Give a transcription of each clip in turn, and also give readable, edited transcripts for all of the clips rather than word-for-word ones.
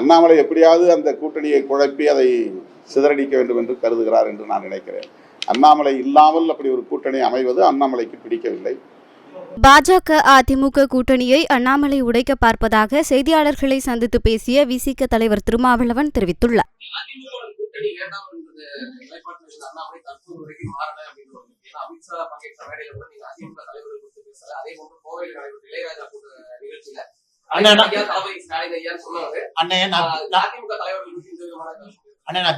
அண்ணாமலை எப்படியாவது அந்த கூட்டணியை குழப்பி அதை சிதறடிக்க வேண்டும் என்று கருதுகிறார் என்று நான் நினைக்கிறேன். அண்ணாமலை இல்லாமல் அப்படி ஒரு கூட்டணி அமைவது அண்ணாமலைக்கு பிடிக்கவில்லை. பாஜக அதிமுக கூட்டணியை அண்ணாமலை உடைக்க பார்ப்பதாக செய்தியாளர்களை சந்தித்து பேசிய விசிக தலைவர் திருமாவளவன் தெரிவித்துள்ளார்.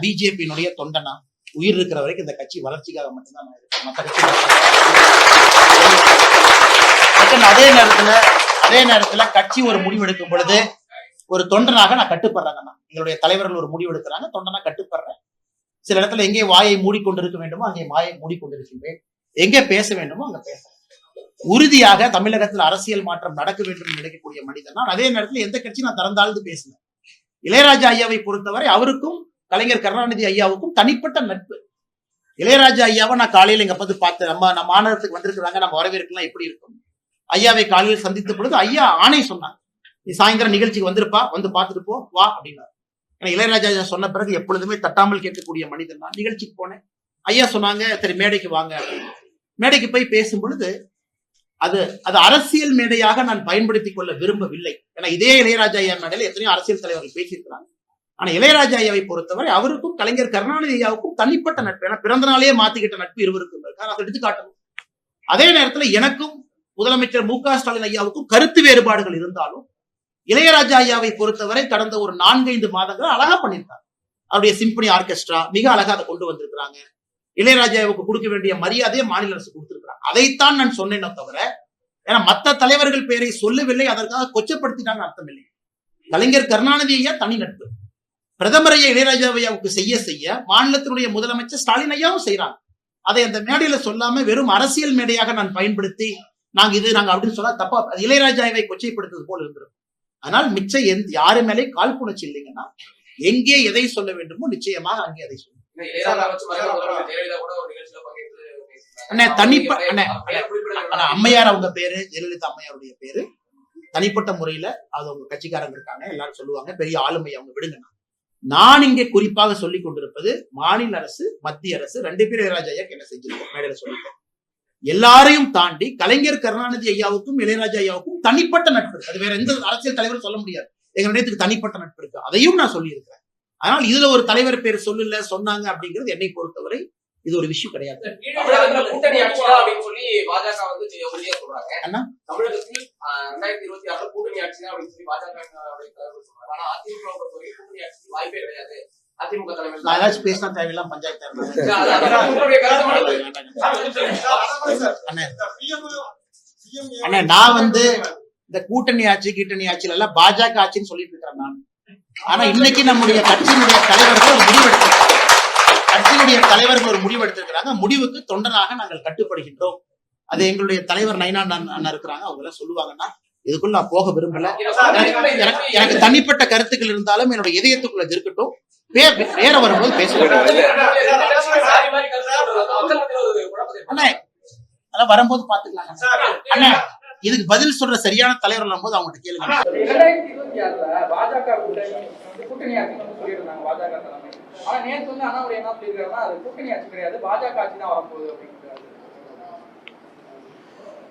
பிஜேபியினுடைய தொண்டனா உயிர் இருக்கிற வரைக்கும் இந்த கட்சி வளர்ச்சிக்காக மட்டும்தான் அதே நேரத்துல கட்சி ஒரு முடிவெடுக்கும் பொழுது ஒரு தொண்டனாக நான் கட்டுப்படுறேன். எங்களுடைய தலைவர்கள் ஒரு முடிவு எடுக்கிறாங்க, தொண்டனா கட்டுப்படுறேன். சில இடத்துல எங்கே வாயை மூடிக்கொண்டிருக்க வேண்டுமோ அங்கே வாயை மூடிக்கொண்டிருக்கின்றேன், எங்கே பேச வேண்டுமோ அங்க பேசுறேன். உறுதியாக தமிழகத்தில் அரசியல் மாற்றம் நடக்க வேண்டும் என்று நினைக்கக்கூடிய மனிதன் நான். அதே நேரத்தில் எந்த கட்சி நான் திறந்தாழ்ந்து பேசினேன். இளையராஜா ஐயாவை பொறுத்தவரை அவருக்கும் கலைஞர் கருணாநிதி ஐயாவுக்கும் தனிப்பட்ட நட்பு. இளையராஜா ஐயாவை நான் காலையில எங்க பார்த்து பார்த்தேன். நம்ம மாநிலத்துக்கு வந்திருக்கிறாங்க, நம்ம வரவேற்கலாம், எப்படி இருக்கும். ஐயாவை காலையில் சந்தித்த பொழுது ஐயா ஆணை சொன்னாங்க, நீ சாயந்தரம் நிகழ்ச்சிக்கு வந்திருப்பா, வந்து பார்த்துட்டு போ வா அப்படின்னாரு. ஏன்னா இளையராஜா ஐயா சொன்ன பிறகு எப்பொழுதுமே தட்டாமல் கேட்கக்கூடிய மனிதன் நான். நிகழ்ச்சிக்கு போனேன், ஐயா சொன்னாங்க சரி மேடைக்கு வாங்க. மேடைக்கு போய் பேசும் பொழுது அது அரசியல் மேடையாக நான் பயன்படுத்திக் கொள்ள விரும்பவில்லை. ஏன்னா இதே இளையராஜா ஐயா மேடையில எத்தனையோ அரசியல் தலைவர்கள் பேசியிருக்கிறாங்க. ஆனா இளையராஜா ஐயாவை பொறுத்தவரை அவருக்கும் கலைஞர் கருணாநிதி ஐயாவுக்கும் தனிப்பட்ட நட்பு. ஏன்னா பிறந்த நாளே மாத்திக்கிட்ட நட்பு இருவருக்கும் அதை எடுத்து காட்டணும். அதே நேரத்தில் எனக்கும் முதலமைச்சர் மு.க. ஸ்டாலின் ஐயாவுக்கும் கருத்து வேறுபாடுகள் இருந்தாலும் இளையராஜா ஐயாவை பொறுத்தவரை கடந்த ஒரு 4-5 மாதங்கள் அழகா பண்ணியிருக்காங்க. அவருடைய சிம்பனி ஆர்கெஸ்ட்ரா மிக அழகா அதை கொண்டு வந்திருக்கிறாங்க. இளையராஜாவுக்கு கொடுக்க வேண்டிய மரியாதையை மாநில அரசு கொடுத்திருக்கிறாங்க. அதைத்தான் நான் சொன்னேனே தவிர, ஏன்னா மற்ற தலைவர்கள் பெயரை சொல்லவில்லை, அதற்காக கொச்சப்படுத்திட்டாங்க அர்த்தம் இல்லை. கலைஞர் கருணாநிதி ஐயா தனி நட்பு. பிரதமர் ஐயா இளையராஜா ஐயாவுக்கு செய்ய மாநிலத்தினுடைய முதலமைச்சர் ஸ்டாலின் ஐயாவும் செய்யறாங்க. அதை அந்த மேடையில சொல்லாம வெறும் அரசியல் மேடையாக நான் பயன்படுத்தி நாங்க அப்படின்னு சொன்னா தப்பா, இளையராஜாவை கொச்சைப்படுத்துவது போல் இருந்திருக்கும். அதனால் மிச்சம் யாரு மேலே காழ்ப்புணர்ச்சி இல்லைங்கன்னா எங்கே எதை சொல்ல வேண்டுமோ நிச்சயமாக அங்கே அதை சொல்லுங்க. அம்மையார் அவங்க பேரு ஜெயலலிதா அம்மையாருடைய பேரு. தனிப்பட்ட முறையில அது அவங்க கட்சிக்காரங்க இருக்காங்க, எல்லாரும் சொல்லுவாங்க பெரிய ஆளுமை, அவங்க விடுங்க. நான் இங்கே குறிப்பாக சொல்லிக் கொண்டிருப்பது மாநில அரசு மத்திய அரசு 2 பேர் இளையராஜா ஐயா என்ன செஞ்சிருக்கோம் மேடையில சொல்லிட்டோம். எல்லாரையும் தாண்டி கலைஞர் கருணாநிதி ஐயாவுக்கும் இளையராஜா ஐயாவுக்கும் தனிப்பட்ட நட்பு இருக்கு. அது வேற எந்த அரசியல் தலைவரும் சொல்ல முடியாது. எங்க இடத்துக்கு தனிப்பட்ட நட்பு இருக்கு, அதையும் நான் சொல்லி இருக்கிறேன். அதனால் இதுல ஒரு தலைவர் பேர் சொல்லல சொன்னாங்க அப்படிங்கிறது என்னை பொறுத்தவரை இது ஒரு விஷயம் கிடையாது. பேசினா தேவையில்லாம் பஞ்சாயத்து நான் இந்த கூட்டணி ஆட்சி ஆட்சியில எல்லாம் பாஜக ஆட்சின்னு சொல்லிட்டு இருக்கிறேன் நான். ஆனா இன்னைக்கு நம்முடைய கட்சியினுடைய தலைவர்கள் ஒரு முடிவு எடுத்திருக்கிறாங்க. முடிவுக்கு தொண்டனாக நாங்கள் கட்டுப்படுகின்றோம். அது எங்களுடைய தலைவர் நைனா அண்ணா இருக்கிறாங்க, அவங்க எல்லாம் சொல்லுவாங்கன்னா இதுக்குள்ள நான் போக விரும்பல. எனக்கு தனிப்பட்ட கருத்துக்கள் இருந்தாலும் என்னுடைய இதயத்துக்குள்ள இருக்கட்டும், வேற வரும்போது பேசுவேன். அதெல்லாம் வரும்போது பாத்துக்கலாம் அண்ணா. இதுக்கு பதில் சொல்ற சரியான தலைவர் போது அவங்ககிட்ட கேளுங்க.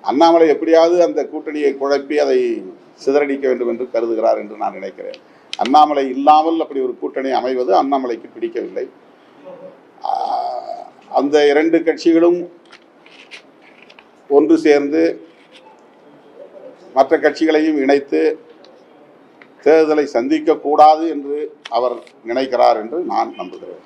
அண்ணாமலை எப்படியாவது அந்த கூட்டணியை குழப்பி அதை சிதறடிக்க வேண்டும் என்று கருதுகிறார் என்று நான் நினைக்கிறேன். அண்ணாமலை இல்லாமல் அப்படி ஒரு கூட்டணி அமைவது அண்ணாமலைக்கு பிடிக்கவில்லை. அந்த 2 கட்சிகளும் ஒன்று சேர்ந்து மற்ற கட்சிகளையும் இணைத்து தேர்தலை சந்திக்க கூடாது என்று அவர் நினைக்கிறார் என்று நான் நம்புகிறேன்.